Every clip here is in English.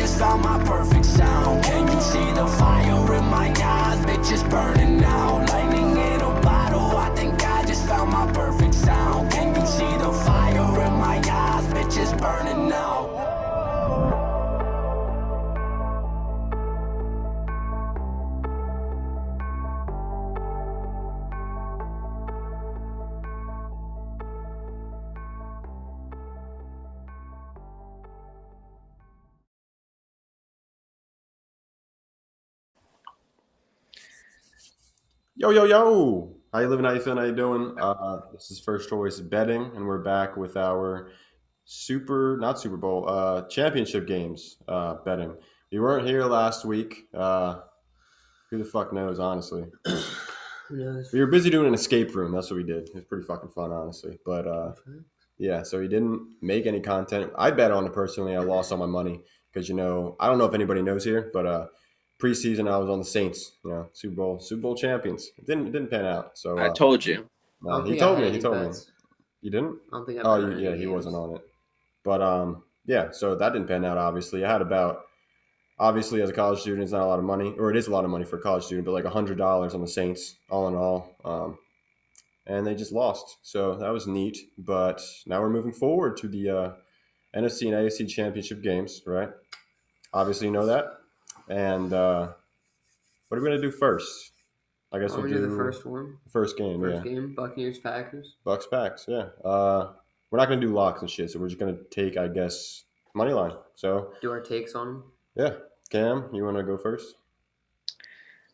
just found my perfect sound. Can you see the fire in my eyes? Bitch, it's burning out. Lightning in a bottle, I think I just found my perfect sound. Can you see the fire in my eyes? Bitch, it's burning out. Yo, yo, yo! How you living? How you feeling? How you doing? This is First Choice Betting, and we're back with our not Super Bowl, championship games betting. We weren't here last week. Who the fuck knows, honestly? Who knows? We were busy doing an escape room. That's what we did. It was pretty fucking fun, honestly. But yeah, so he didn't make any content. I bet on it personally. I lost all my money because I don't know if anybody knows here, but preseason I was on the Saints. Super Bowl champions. It didn't pan out. So I told you. I don't he think I told had me. any He told me. bets. You didn't? I don't think I Oh, bet on any yeah, he games. wasn't on it. But yeah. So that didn't pan out. Obviously, I had about obviously as a college student, it's not a lot of money, or it is a lot of money for a college student, but like $100 on the Saints, all in all. And they just lost. So that was neat. But now we're moving forward to the NFC and AFC championship games, right? Obviously, you know that. And what are we going to do first? I guess Want we'll me to do do the first one? the first game, First yeah. game, Buccaneers Packers. Bucks Packs, yeah. We're not going to do locks and shit, so we're just going to take, I guess, money line. So, Do our takes on them. yeah. Cam, you want to go first?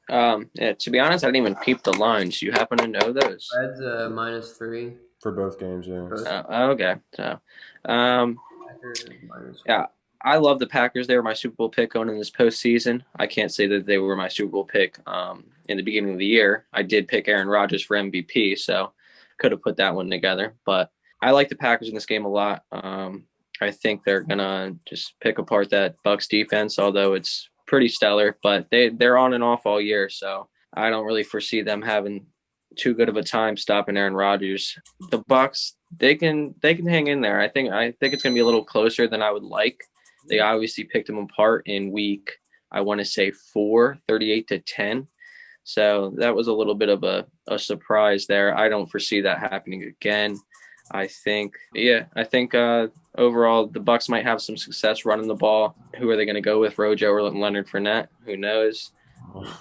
Yeah, to be honest, I didn't even peep the lines. You happen to know those? Reds -3. For both games, yeah. Both Okay. So, um, Packers -1. yeah, I love the Packers. They were my Super Bowl pick going in this postseason. I can't say that they were my Super Bowl pick in the beginning of the year. I did pick Aaron Rodgers for MVP, so could have put that one together. But I like the Packers in this game a lot. I think they're gonna just pick apart that Bucs defense, although it's pretty stellar. But they're on and off all year, so I don't really foresee them having too good of a time stopping Aaron Rodgers. The Bucs, they can hang in there. I think it's gonna be a little closer than I would like. They obviously picked them apart in week, I want to say 4, 38-10. So that was a little bit of a surprise there. I don't foresee that happening again. I think overall the Bucs might have some success running the ball. Who are they going to go with, Rojo or Leonard Fournette? Who knows?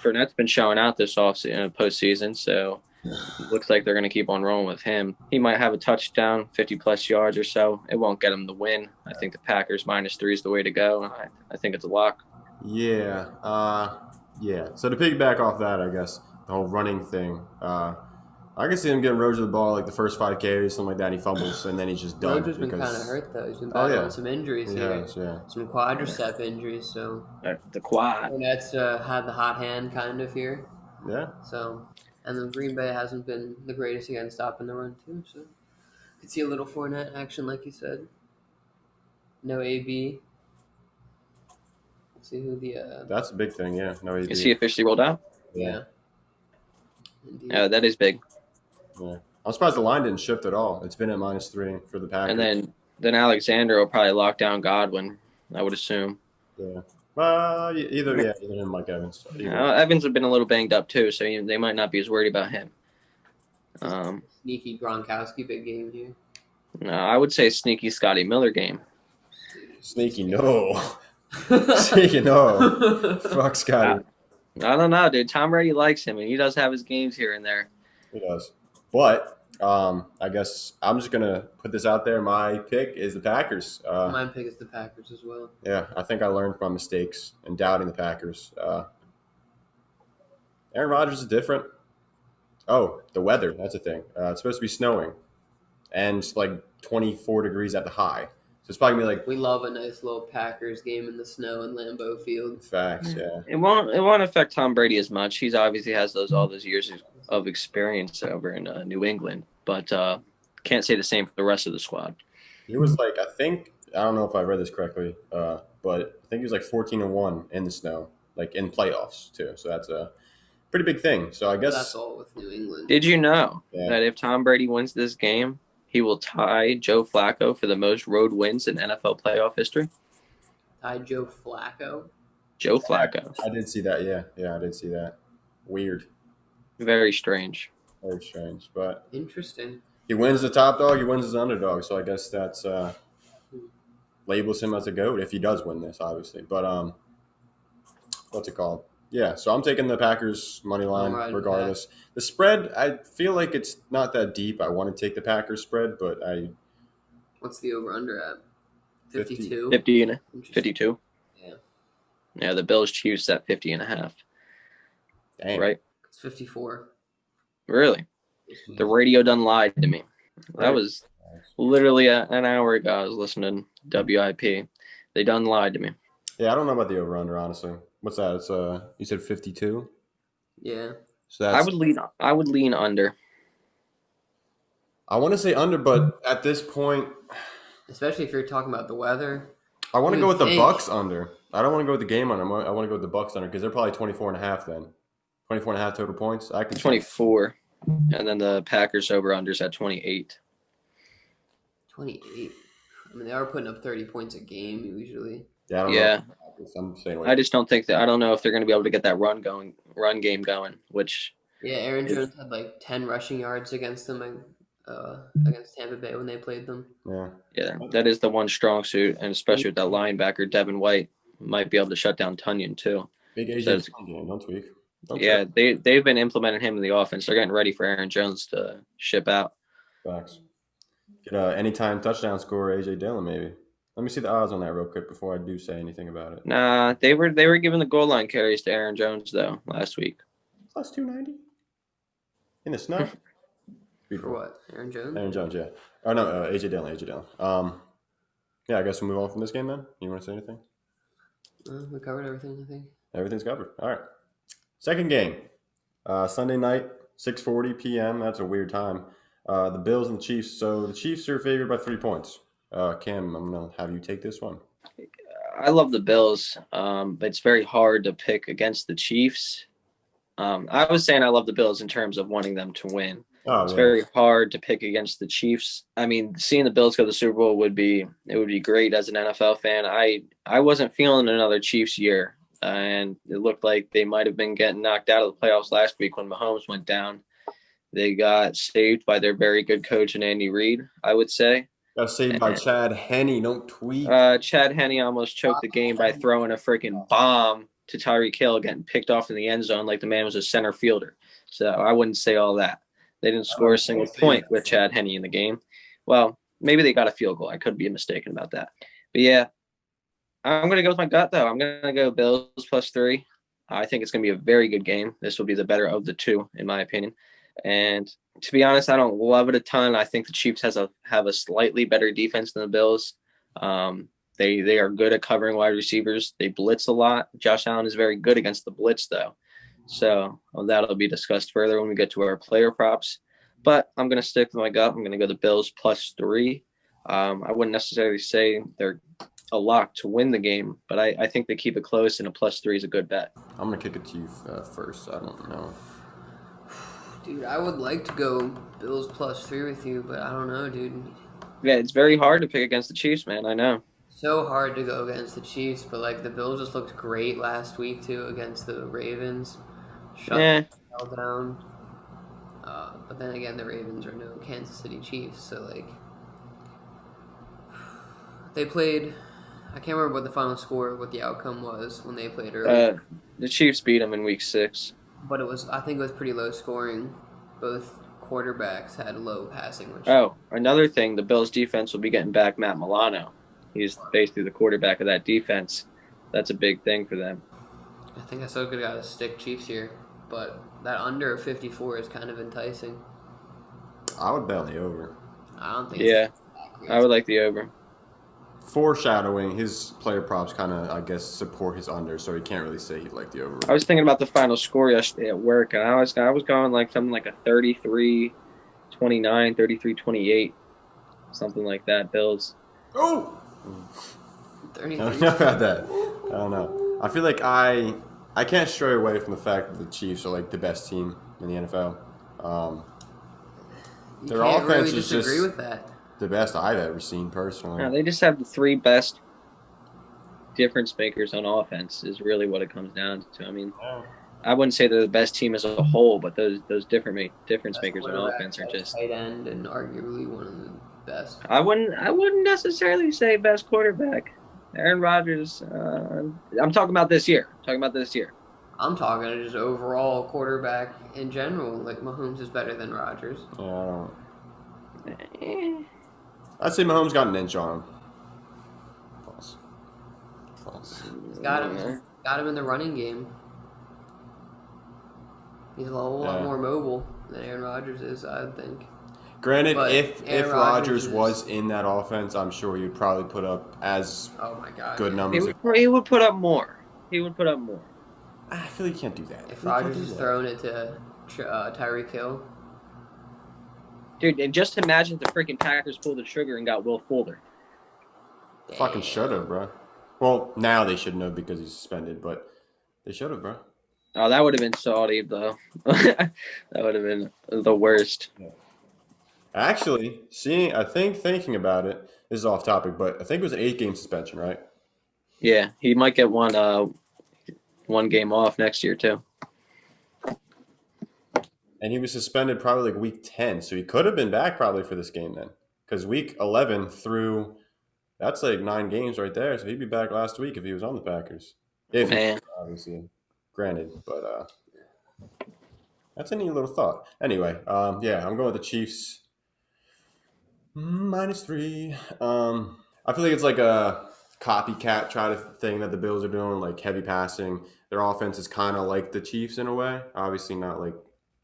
Fournette's been showing out this postseason, so it looks like they're going to keep on rolling with him. He might have a touchdown, 50-plus yards or so. It won't get him the win. I think the Packers -3 is the way to go. I think it's a lock. Yeah. Yeah. So to piggyback off that, I guess, the whole running thing, I can see him getting Rojo the ball like the first 5 carries, something like that, and he fumbles, and then he's just done. Rojo's been kind of hurt, though. He's been Oh, battling yeah. some injuries He here. has, yeah. Some quadricep injuries, so The quad. Fournette's had the hot hand kind of here. Yeah. So, and then Green Bay hasn't been the greatest against stopping the run, too. So, could see a little Fournette action, like you said. No AB. See who the That's a big thing, yeah. No AD. Is he officially rolled out? yeah. Indeed. That is big. Yeah. I'm surprised the line didn't shift at all. It's been at -3 for the Packers. And then Alexander will probably lock down Godwin, I would assume. Yeah. Either him and Mike Evans. Evans have been a little banged up too, so they might not be as worried about him. Sneaky Gronkowski, big game here. No, I would say sneaky Scotty Miller game. Sneaky, no. Sneaky, no. Fuck Scotty. I don't know, dude. Tom Brady likes him, and he does have his games here and there. He does. But I guess I'm just going to put this out there. My pick is the Packers. My pick is the Packers as well. Yeah, I think I learned from my mistakes and doubting the Packers. Aaron Rodgers is different. Oh, the weather. That's a thing. It's supposed to be snowing. And it's like 24 degrees at the high. So it's probably going to be like We love a nice little Packers game in the snow in Lambeau Field. facts, yeah. It won't affect Tom Brady as much. He's obviously has all those years of experience over in New England, but can't say the same for the rest of the squad. He was like, I don't know if I read this correctly, but I think he was like 14-1 in the snow, like in playoffs too. So that's a pretty big thing. So I guess That's all with New England. Did you know Yeah. that if Tom Brady wins this game, he will tie Joe Flacco for the most road wins in NFL playoff history? Joe Flacco. Joe Flacco. I did see that. Yeah, I did see that. Weird. Very strange. Very strange. But Interesting. he wins the top dog. He wins his underdog. So I guess that's labels him as a GOAT if he does win this, obviously. But what's it called? Yeah, so I'm taking the Packers money line Alright, regardless. The spread, I feel like it's not that deep. I want to take the Packers spread, but What's the over-under at? 52? 50 and Interesting. 52. Yeah. Yeah, the Bills Chiefs at 50.5. damn. Right? It's 54. Really? The radio done lied to me. That was literally an hour ago. I was listening to WIP. They done lied to me. Yeah, I don't know about the over under, honestly. What's that? It's you said 52. Yeah. So that's I would lean under. I want to say under, but at this point, Especially if you're talking about the weather. I want to You go with the think. Bucks under. I don't want to go with the game under. I want to go with the Bucks under because they're probably 24.5 then. 24.5 total points. I can 24. And then the Packers over unders at 28. 28. I mean, they are putting up 30 points a game usually. Yeah, I don't Yeah. know. I'm saying I just don't think that. I don't know if they're going to be able to get that run game going. Which Yeah, Aaron Jones had like 10 rushing yards against them, against Tampa Bay when they played them. Yeah. that is the one strong suit, and especially with that linebacker Devin White might be able to shut down Tunyon too. Big AJ So- game. Don't tweak. Don't Yeah, trip. they've been implementing him in the offense. They're getting ready for Aaron Jones to ship out. Facts. Get a anytime touchdown scorer, AJ Dillon, maybe. Let me see the odds on that real quick before I do say anything about it. Nah, they were giving the goal line carries to Aaron Jones though last week. Plus 290 in the snow. For what? Aaron Jones? Aaron Jones, yeah. Oh no, AJ Dillon. Yeah, I guess we'll move on from this game then. You want to say anything? We covered everything, I think. Everything's covered. All right. Second game, Sunday night, 6:40 p.m. That's a weird time. The Bills and the Chiefs. So the Chiefs are favored by 3 points. Cam, I'm gonna have you take this one. I love the Bills, but it's very hard to pick against the Chiefs. I was saying I love the Bills in terms of wanting them to win. Oh, It's yeah. very hard to pick against the Chiefs. I mean, seeing the Bills go to the Super Bowl would be great as an NFL fan. I wasn't feeling another Chiefs year, and it looked like they might have been getting knocked out of the playoffs last week when Mahomes went down. They got saved by their very good coach and Andy Reid, I would say. Got saved by Chad Henne. Don't tweet. Chad Henne almost choked the game by throwing a freaking bomb to Tyreek Hill, getting picked off in the end zone like the man was a center fielder. So I wouldn't say all that. They didn't score a single point with Chad Henne in the game. Well, maybe they got a field goal. I could be mistaken about that. But yeah, I'm going to go with my gut, though. I'm going to go Bills +3. I think it's going to be a very good game. This will be the better of the two, in my opinion. And to be honest, I don't love it a ton. I think the Chiefs have a slightly better defense than the Bills. They are good at covering wide receivers. They blitz a lot. Josh Allen is very good against the blitz, though. So that'll be discussed further when we get to our player props. But I'm going to stick with my gut. I'm going to go the Bills +3. I wouldn't necessarily say they're a lock to win the game, but I think they keep it close, and a +3 is a good bet. I'm gonna kick it to you first. I don't know. Dude, I would like to go Bills +3 with you, but I don't know, dude. Yeah, it's very hard to pick against the Chiefs, man. I know. So hard to go against the Chiefs, but like the Bills just looked great last week too against the Ravens. Shut Yeah. the hell down. But then again, the Ravens are no Kansas City Chiefs, so like they played. I can't remember what the final score, what the outcome was when they played earlier. The Chiefs beat them in Week 6. But I think it was pretty low scoring. Both quarterbacks had low passing. Which Oh, another thing, the Bills defense will be getting back Matt Milano. He's basically the quarterback of that defense. That's a big thing for them. I think I still could have got to stick Chiefs here, but that under 54 is kind of enticing. I would bet on the over. I don't think. Yeah, it's that great. I would like the over. Foreshadowing, his player props kind of, I guess, support his under, so he can't really say he'd like the over. I was thinking about the final score yesterday at work, and I was going like something like a 33-29, 33-28, something like that. Bills. Oh! 33. I don't know about that. I don't know. I feel like I can't stray away from the fact that the Chiefs are like the best team in the NFL. You Their can't offense really is disagree just with that. the best I've ever seen personally. Yeah, they just have the three best difference makers on offense is really what it comes down to. I mean, I wouldn't say they're the best team as a whole, but those difference makers on offense are just tight end and arguably one of the best. I wouldn't necessarily say best quarterback. Aaron Rodgers. I'm talking about this year. I'm talking just overall quarterback in general. Like Mahomes is better than Rodgers. Yeah, Eh. I'd say Mahomes got an inch on him. False. He's got him in the running game. He's a whole lot more mobile than Aaron Rodgers is, I think. Granted, But if Aaron Rodgers Rodgers was in that offense, I'm sure he'd probably put up as good numbers. He would put up more. I feel like you can't do that. If Rodgers is throwing it to Tyreek Hill. Dude, and just imagine if the freaking Packers pulled the trigger and got Will Fuller. Fucking should have, bro. Well, now they shouldn't have because he's suspended, but they should have, bro. Oh, that would have been salty, though. That would have been the worst. Yeah. Actually, thinking about it, this is off topic, but I think it was an 8-game suspension, right? Yeah, he might get one game off next year, too. And he was suspended probably like week 10, so he could have been back probably for this game then. Because week 11 through, that's like 9 games right there, so he'd be back last week if he was on the Packers. If he, obviously, granted, but that's a neat little thought. Anyway, yeah, I'm going with the Chiefs. -3. I feel like it's like a copycat try to thing that the Bills are doing, like heavy passing. Their offense is kind of like the Chiefs in a way. Obviously not like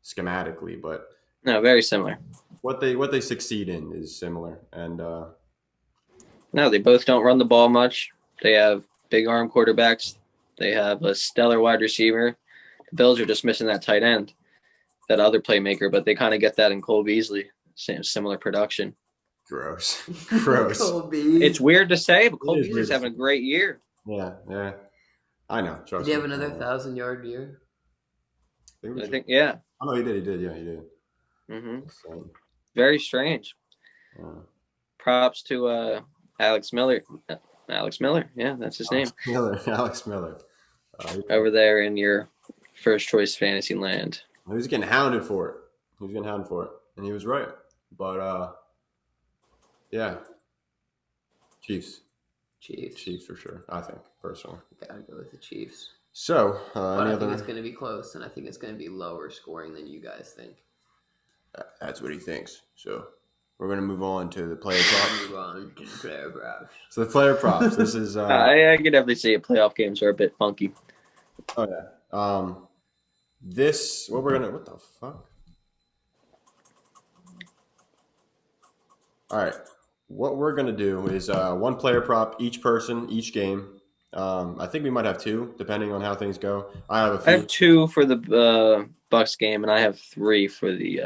schematically, but no, very similar. What they succeed in is similar. And no, they both don't run the ball much. They have big arm quarterbacks. They have a stellar wide receiver. The Bills are just missing that tight end, that other playmaker, but they kind of get that in Cole Beasley. Similar production. Gross. It's weird to say, but Cole Beasley's having a great year. Yeah. I know. Did he have another 1,000-yard year? I think, yeah. Oh, no, he did. Yeah, he did. Mm-hmm. Very strange. Props to Alex Miller. Yeah, that's his name. Alex Miller. Over there in your first choice fantasy land. He was getting hounded for it. And he was right. But, yeah. Chiefs for sure, I think, personally. Gotta go with the Chiefs. So, I think it's going to be close, and I think it's going to be lower scoring than you guys think. That's what he thinks. So, we're going to move on to the player props. So, the player props. This is... I could definitely see it. Playoff games are a bit funky. Oh, yeah. What the fuck? All right. What we're going to do is one player prop, each person, each game. I think we might have 2, depending on how things go. I have 2 for the Bucks game, and I have 3 for the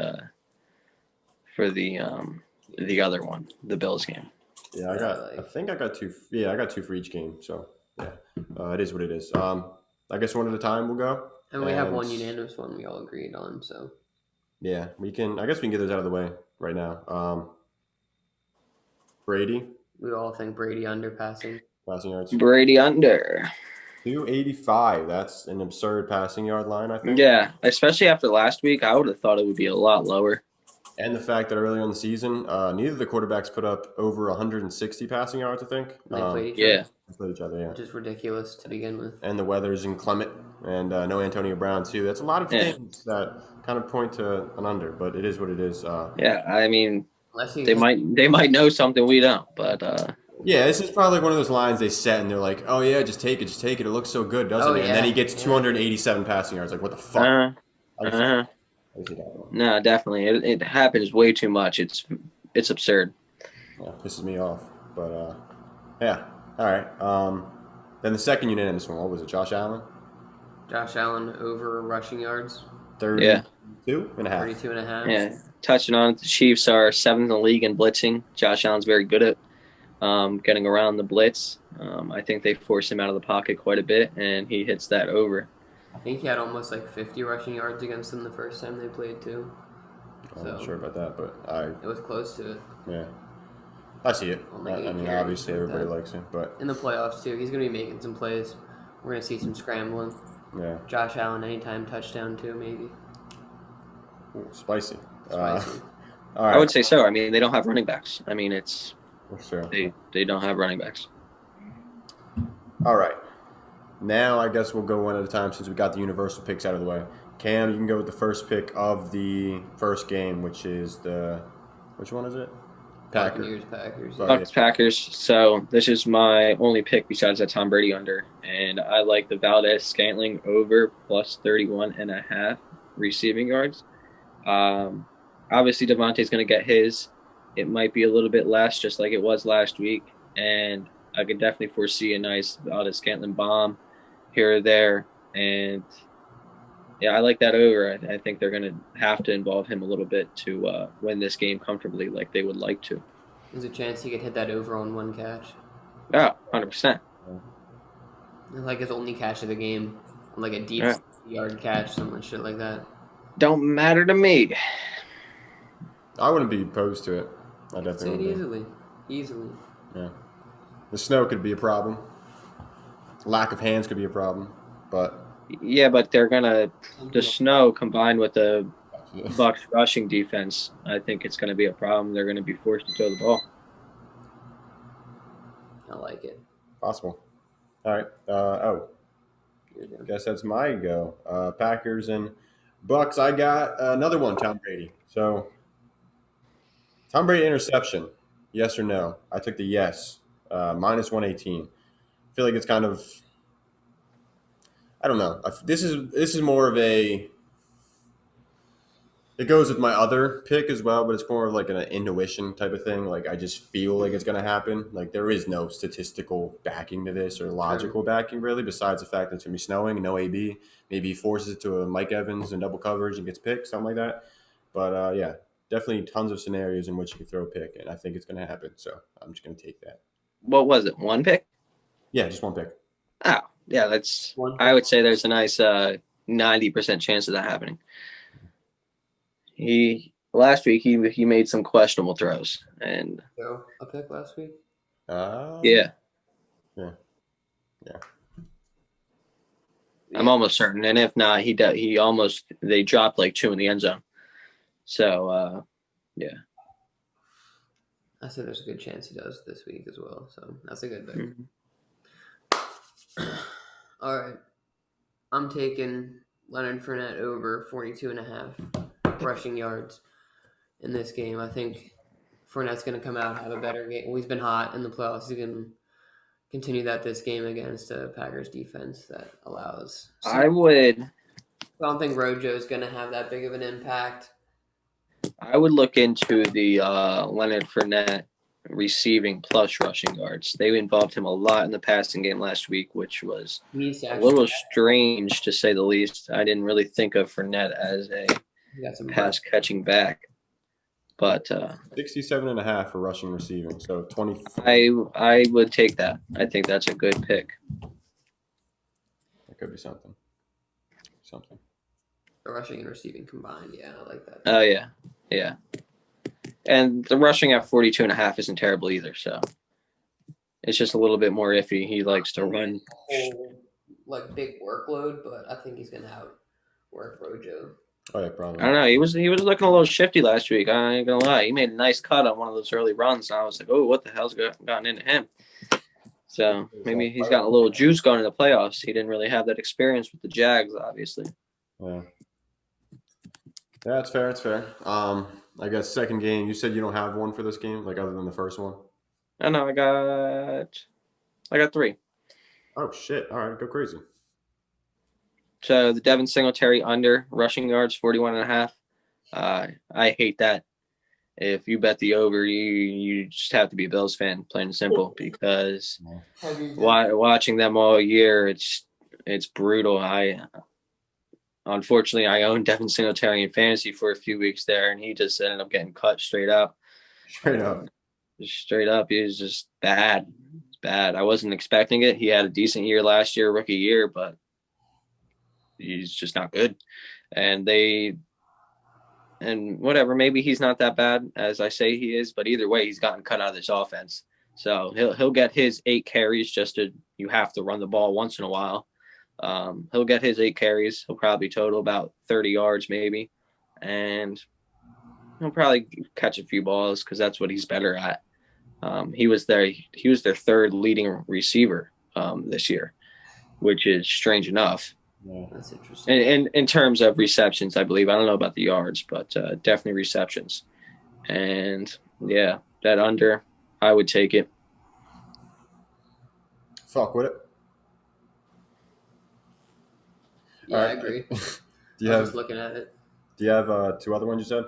other one, the Bills game. Yeah, I think I got 2. Yeah, I got 2 for each game. So yeah, it is what it is. I guess one at a time we'll go. And we have one unanimous one we all agreed on. So yeah, we can. I guess we can get those out of the way right now. Brady. We all think Brady under passing yards. Brady under 285. That's an absurd passing yard line, I think. Yeah, especially after last week, I would have thought it would be a lot lower. And the fact that early on the season, neither of the quarterbacks put up over 160 passing yards, I think. They played each other, yeah. Which is ridiculous to begin with. And the weather's inclement, and no Antonio Brown, too. That's a lot of things that kind of point to an under, but it is what it is. Yeah, I mean, they might know something we don't, but... Yeah, this is probably like one of those lines they set, and they're like, oh, yeah, just take it. It looks so good, doesn't it? And then he gets 287 passing yards. Like, what the fuck? No, definitely. It happens way too much. It's absurd. Yeah, pisses me off. But, yeah. All right. Then the second unanimous one, what was it, Josh Allen? Josh Allen over rushing yards. 32 and a half. 32 and a half. Yeah. Touching on it, the Chiefs are 7th in the league in blitzing. Josh Allen's very good at getting around the blitz. I think they force him out of the pocket quite a bit, and he hits that over. I think he had almost like 50 rushing yards against them the first time they played too. I'm not sure about that, but it was close to it. Yeah. I see it. On, like, I 8 mean, carries, obviously like everybody that. likes him, but In the playoffs too, he's gonna be making some plays. We're gonna see some scrambling. yeah, Josh Allen anytime touchdown too, maybe. ooh, spicy. Spicy. All I would right, say so. I mean, they don't have running backs. I mean, it's for sure. they don't have running backs. All right. Now I guess we'll go one at a time since we got the universal picks out of the way. Cam, you can go with the first pick of the first game, which is which one is it? Buccaneers, Packers. Buc- Yeah. Bucks Packers. So this is my only pick besides that Tom Brady under, and I like the Valdez Scantling over plus 31.5 receiving yards. Obviously Devontae's going to get his. It might be a little bit less, just like it was last week, and I could definitely foresee a nice Valdez Scantling bomb here or there, and yeah, I like that over. I think they're going to have to involve him a little bit to win this game comfortably, like they would like to. There's a chance he could hit that over on one catch. Oh, 100%. Like his only catch of the game. Like a deep Yeah. 60-yard catch, something shit like that. Don't matter to me. I wouldn't be opposed to it. I Say it definitely would be. easily. Yeah. The snow could be a problem. Lack of hands could be a problem, but Yeah, but they're gonna the snow combined with the Bucks rushing defense. I think it's gonna be a problem. They're gonna be forced to throw the ball. I like it. possible. All right. Guess that's my go. Packers and Bucks. I got another one. Tom Brady. So Tom Brady interception. Yes or no? I took the yes. Minus 118. I feel like it's kind of. I don't know. This is more of a. It goes with my other pick as well, but it's more of like an intuition type of thing. Like I just feel like it's going to happen. Like there is no statistical backing to this or logical backing really, besides the fact that it's going to be snowing, no AB. Maybe he forces it to a Mike Evans and double coverage and gets picked, something like that. But yeah, definitely tons of scenarios in which you can throw a pick, and I think it's going to happen. So I'm just going to take that. What was it? One pick? Yeah, just one pick. Oh, yeah. That's. One I would say there's a nice 90% chance of that happening. Last week he made some questionable throws, and So a pick last week. yeah. Yeah. I'm almost certain, and if not, they dropped like 2 in the end zone. So yeah. I said there's a good chance he does this week as well. So that's a good pick. Mm-hmm. All right. I'm taking Leonard Fournette over 42.5 rushing yards in this game. I think Fournette's going to come out and have a better game. Well, he's been hot in the playoffs. He's going to continue that this game against a Packers defense that allows. I don't think Rojo's going to have that big of an impact. would look into the Leonard Fournette receiving plus rushing yards. They involved him a lot in the passing game last week, which was a little strange to say the least. I didn't really think of Fournette as a pass catching back, but 67.5 for rushing receiving. So 20. I would take that. I think that's a good pick. That could be something. The rushing and receiving combined. Yeah, I like that. Oh yeah. Yeah. And the rushing at 42.5 isn't terrible either. So it's just a little bit more iffy. He likes to run. Like big workload, but I think he's gonna outwork Rojo. Oh yeah, probably. I don't know. He was looking a little shifty last week. I ain't gonna lie. He made a nice cut on one of those early runs, and I was like, "Oh, what the hell's gotten into him?" So maybe he's got a little juice going in the playoffs. He didn't really have that experience with the Jags, obviously. Yeah. Yeah, it's fair. It's fair. I guess second game. You said you don't have one for this game, like other than the first one. I know. I got 3. Oh shit! All right, go crazy. So the Devin Singletary under rushing yards 41.5. I hate that. If you bet the over, you just have to be a Bills fan, plain and simple, because watching them all year, it's brutal. Unfortunately, I owned Devin Singletary in fantasy for a few weeks there, and he just ended up getting cut straight up. Straight up. He was just bad. It's bad. I wasn't expecting it. He had a decent year last year, rookie year, but he's just not good. And they And whatever, maybe he's not that bad as I say he is, but either way, he's gotten cut out of this offense. So he'll get his 8 carries. You have to run the ball once in a while. He'll get his 8 carries. He'll probably total about 30 yards maybe, and he'll probably catch a few balls because that's what he's better at. He was their third leading receiver this year, which is strange enough. Yeah. That's interesting. And in terms of receptions, I believe, I don't know about the yards, but definitely receptions. And yeah, that under, I would take it. Fuck with it. Yeah, All I right. agree. Do I was just looking at it. you have 2 other ones you said?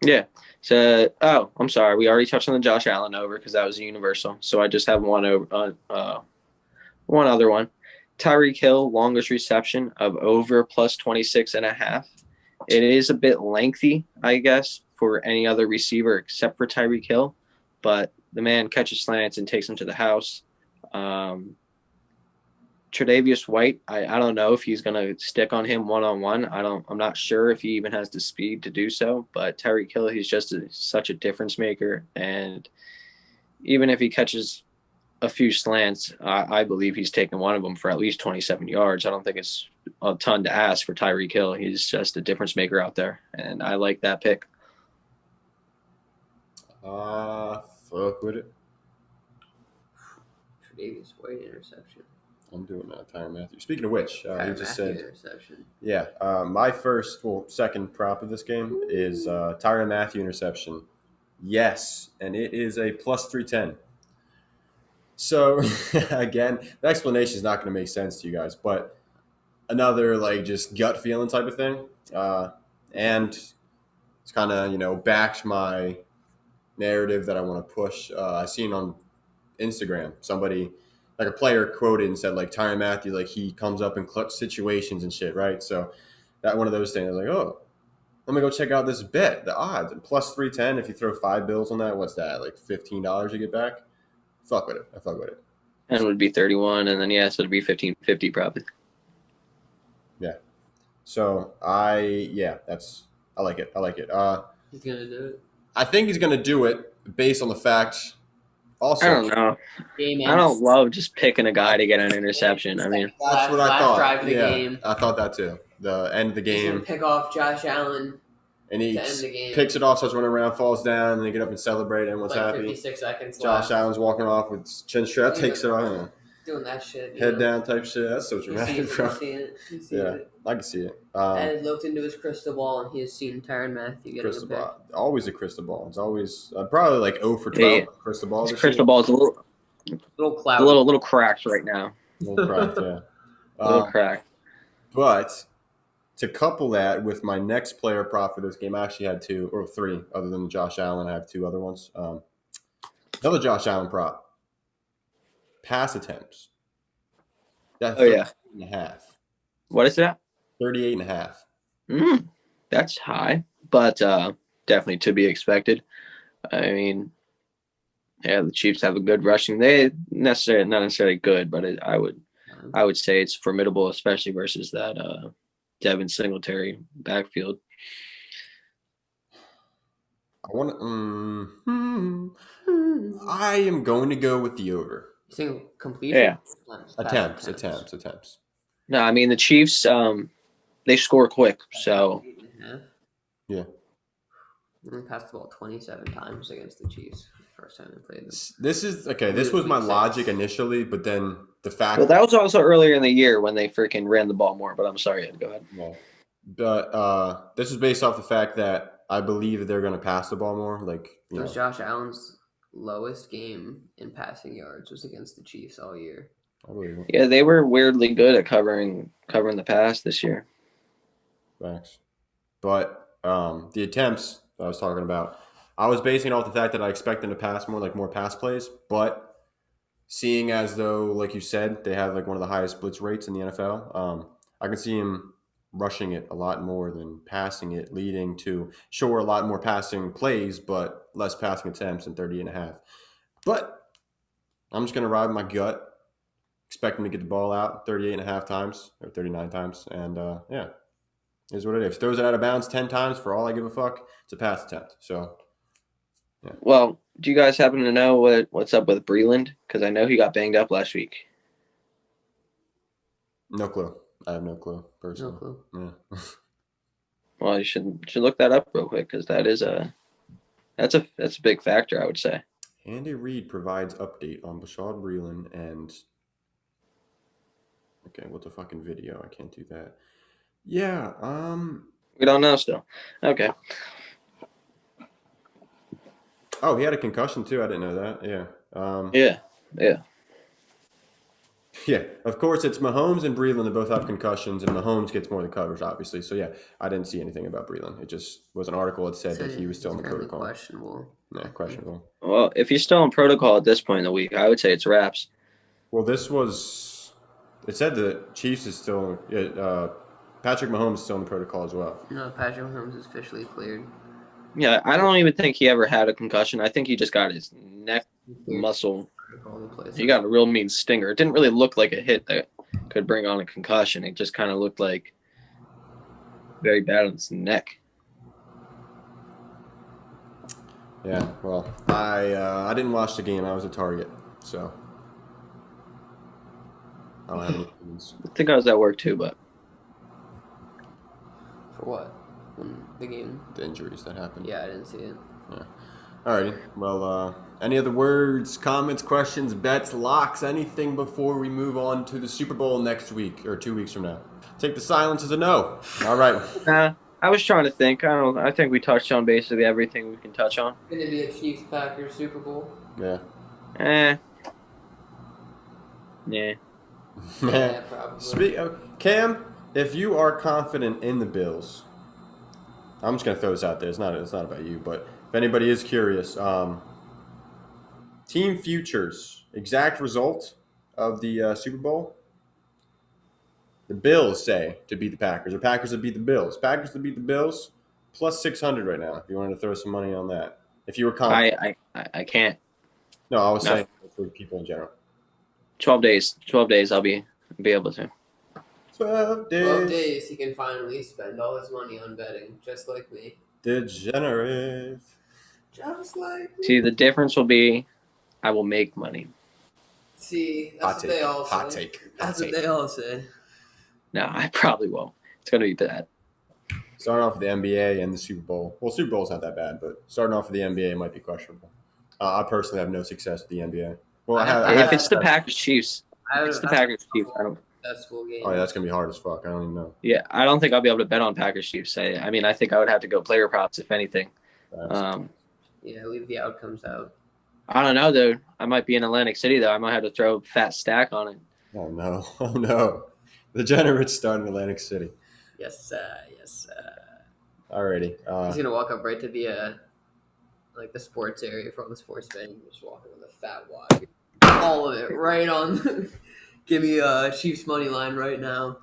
Yeah. So, I'm sorry. We already touched on the Josh Allen over because that was a universal. So I just have one other one. Tyreek Hill, longest reception of over plus 26.5. It is a bit lengthy, I guess, for any other receiver except for Tyreek Hill, but the man catches slants and takes them to the house. Tre'Davious White, I don't know if he's going to stick on him one-on-one. I'm not sure if he even has the speed to do so, but Tyreek Hill, he's just such a difference maker. And even if he catches a few slants, I believe he's taken one of them for at least 27 yards. I don't think it's a ton to ask for Tyreek Hill. He's just a difference maker out there, and I like that pick. Fuck with it. Tre'Davious White interception. I'm doing that, Tyrann Mathieu. Speaking of which, he Tyrann just Mathieu said, interception. yeah, my second prop of this game is Tyrann Mathieu interception. Yes, and it is a plus 310. So, again, the explanation is not going to make sense to you guys, but another, like, just gut feeling type of thing. And it's kind of, backed my narrative that I want to push. I seen on Instagram somebody, like a player, quoted and said, like, Tyrann Mathieu, like, he comes up in clutch situations and shit, right? So that one of those things, I was like, oh, let me go check out this bet, the odds. And plus 310, if you throw 5 bills on that, what's that, like $15 you get back? Fuck with it. I fuck with it. And it would be 31, and then, so it'd be 15.50 probably. Yeah. So I like it. He's going to do it. I think he's going to do it based on the fact. Also, I don't know. I don't love just picking a guy to get an interception. I mean, that's what I thought. Drive of the game. I thought that too. The end of the game. He's going to pick off Josh Allen. And he to end the game. picks it off, starts running around, falls down, and they get up and celebrate, and everyone's happy. 56 seconds Josh left. Allen's walking off with chin strap, takes it off. Doing that shit. Head down type shit. That's so dramatic, bro. Yeah, I can see it. And looked into his crystal ball, and he has seen Tyrann Mathieu get crystal ball. Always a crystal ball. It's always probably like 0 for 12 yeah. crystal ball. Crystal ball's a little cloud. A little cracked right now. A little cracked, yeah. A little cracked. But to couple that with my next player prop for this game, I actually had 2 or 3 other than Josh Allen. I have 2 other ones. Another Josh Allen prop. Pass attempts. That's 38.5. What is that? 38.5. That's high, but definitely to be expected. I mean, yeah, the Chiefs have a good rushing. They not necessarily good, but I would say it's formidable, especially versus that Devin Singletary backfield. I am going to go with the over. Single completion? Yeah. Attempts. No, I mean the Chiefs. They score quick, so yeah. We passed the ball 27 times against the Chiefs the first time they played them. This is okay. This was my logic initially, but then the fact. Well, that was also earlier in the year when they freaking ran the ball more. But I'm sorry, Ed, go ahead. Yeah. But this is based off the fact that I believe they're going to pass the ball more. Like, it was Josh Allen's lowest game in passing yards was against the Chiefs all year. I believe it. Yeah, they were weirdly good at covering the pass this year. Thanks. But the attempts I was talking about, I was basing it off the fact that I expect them to pass more, like more pass plays. But seeing as though, like you said, they have like one of the highest blitz rates in the NFL, I can see him rushing it a lot more than passing it, leading to a lot more passing plays, but less passing attempts than 30.5. But I'm just going to ride my gut, expect him to get the ball out 38.5 times or 39 times. And yeah, Is what it is. Throws it out of bounds 10 times for all I give a fuck. It's a pass attempt. So, Well, do you guys happen to know what's up with Breland? Because I know he got banged up last week. no clue. I have no clue, No personally. clue. Yeah. Well, you should look that up real quick because that's a big factor, I would say. Andy Reid provides update on Bashaud Breeland and... Okay, what's a fucking video? I can't do that. Yeah, We don't know still. Okay. Oh, he had a concussion too. I didn't know that. Yeah. Yeah. Yeah, of course, it's Mahomes and Breeland that both have concussions, and Mahomes gets more of the coverage, obviously. So, yeah, I didn't see anything about Breeland. It just was an article that said that he was still in the Apparently protocol. questionable. Yeah, questionable. Well, if he's still in protocol at this point in the week, I would say it's wraps. Well, this was... It said that Chiefs is still... Patrick Mahomes is still in the protocol as well. No, Patrick Mahomes is officially cleared. Yeah, I don't even think he ever had a concussion. I think he just got his neck muscle. He got a real mean stinger. It didn't really look like a hit that could bring on a concussion. It just kind of looked like very bad on his neck. Yeah, well, I didn't watch the game. I was a target, so I don't have any opinions. I think I was at work too, but For what? When the game? The injuries that happened. Yeah, I didn't see it. Yeah. Alrighty. Well, any other words, comments, questions, bets, locks, anything before we move on to the Super Bowl next week or 2 weeks from now? Take the silence as a no. All right. I was trying to think. I think we touched on basically everything we can touch on. Going to be a Chiefs Packers Super Bowl. Yeah. Yeah. Yeah, probably. Cam, if you are confident in the Bills, I'm just gonna throw this out there. It's not about you, but if anybody is curious, team futures exact result of the Super Bowl. The Bills say to beat the Packers, or Packers to beat the Bills. Packers to beat the Bills, plus 600 right now. If you wanted to throw some money on that, if you were confident. I can't. No, I was saying for people in general. 12 days. 12 days. I'll be able to. 12 days. 12 days, he can finally spend all his money on betting, just like me. Degenerate. Just like me. See, the difference will be I will make money. See, that's what they all say. Hot take. That's what they all say. No, I probably won't. It's going to be bad. Starting off with the NBA and the Super Bowl. Well, Super Bowl's not that bad, but starting off with the NBA might be questionable. I personally have no success with the NBA. Well, if it's the Packers Chiefs, it's the Packers Chiefs. That's cool game. Oh, yeah, that's gonna be hard as fuck. I don't even know. Yeah, I don't think I'll be able to bet on Packers Chiefs. I mean, I think I would have to go player props if anything. Yeah, leave the outcomes out. I don't know though. I might be in Atlantic City though. I might have to throw a fat stack on it. Oh no! Oh no! The Degenerates start in Atlantic City. Yes, sir. Yes, sir. Alrighty. He's gonna walk up right to the the sports area for all the sports betting. Just walking with a fat wad, all of it right on. Give me a Chiefs money line right now.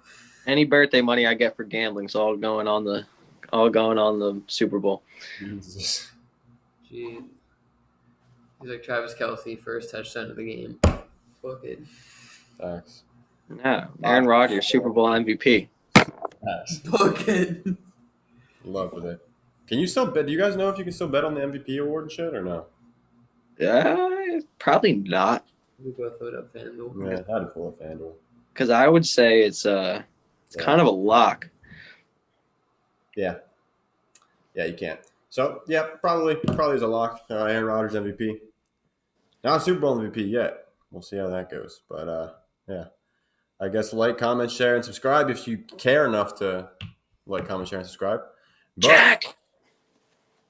Any birthday money I get for gambling is all going on the Super Bowl. Jesus. Gee. He's like Travis Kelce, first touchdown of the game. Fuck it. Facts. No, Aaron Rodgers, Super Bowl MVP. Facts. Fuck it. Love with it. Can you still bet? Do you guys know if you can still bet on the MVP award and shit or no? Probably not. We both vote up FanDuel. Yeah, I'd pull up FanDuel. Because I would say it's kind of a lock. Yeah. Yeah, you can't. So yeah, probably is a lock. Aaron Rodgers MVP. Not a Super Bowl MVP yet. We'll see how that goes. But yeah, I guess like, comment, share, and subscribe if you care enough to like, comment, share, and subscribe. But Jack.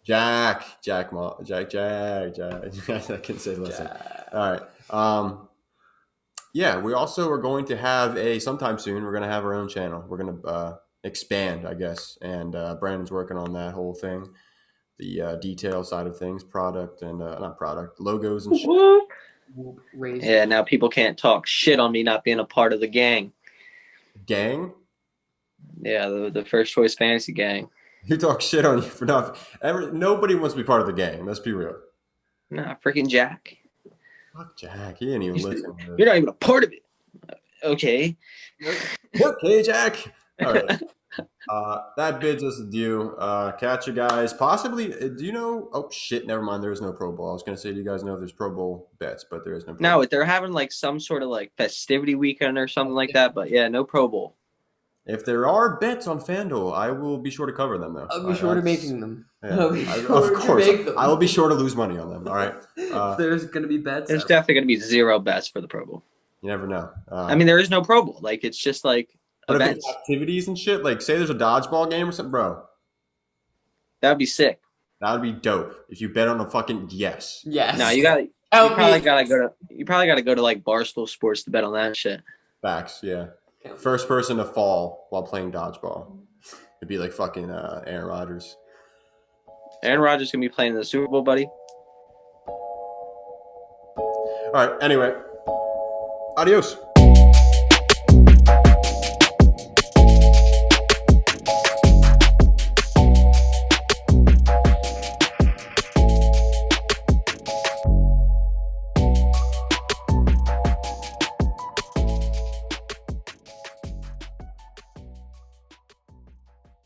I can say listen. All right. Yeah, we also are going to have sometime soon. We're going to have our own channel. We're going to expand, I guess. And Brandon's working on that whole thing, the detail side of things, product and not product, logos and shit. Yeah, now people can't talk shit on me not being a part of the gang. Gang? Yeah, the First Choice Fantasy gang. You talk shit on you for nothing. Nobody wants to be part of the gang. Let's be real. Nah, freaking Jack. Fuck Jack. He didn't even listen. You're not even a part of it. Okay. Okay, Jack. All right. That bids us adieu. Catch you guys. Possibly, do you know? Oh, shit, never mind. There is no Pro Bowl. I was going to say, do you guys know if there's Pro Bowl bets, but there is no Pro No, Bowl. they're having like some sort of like festivity weekend or something like that. But yeah, no Pro Bowl. If there are bets on FanDuel, I will be sure to cover them, though. I'll be sure to making them. Yeah, I'll be sure of to course. make them. I will be sure to lose money on them. All right. If there's going to be bets. There's definitely going to be 0 bets for the Pro Bowl. You never know. I mean, there is no Pro Bowl. Like, it's just like but events. if it's activities and shit, like say there's a dodgeball game or something, bro, That would be sick. that would be dope. If you bet on a fucking yes. Yes. No, you got. You Help probably me. got to go to. You probably got to go to like Barstool Sports to bet on that shit. Facts, yeah. First person to fall while playing dodgeball. It'd be like fucking Aaron Rodgers. Aaron Rodgers gonna be playing in the Super Bowl, buddy. All right. Anyway, adios.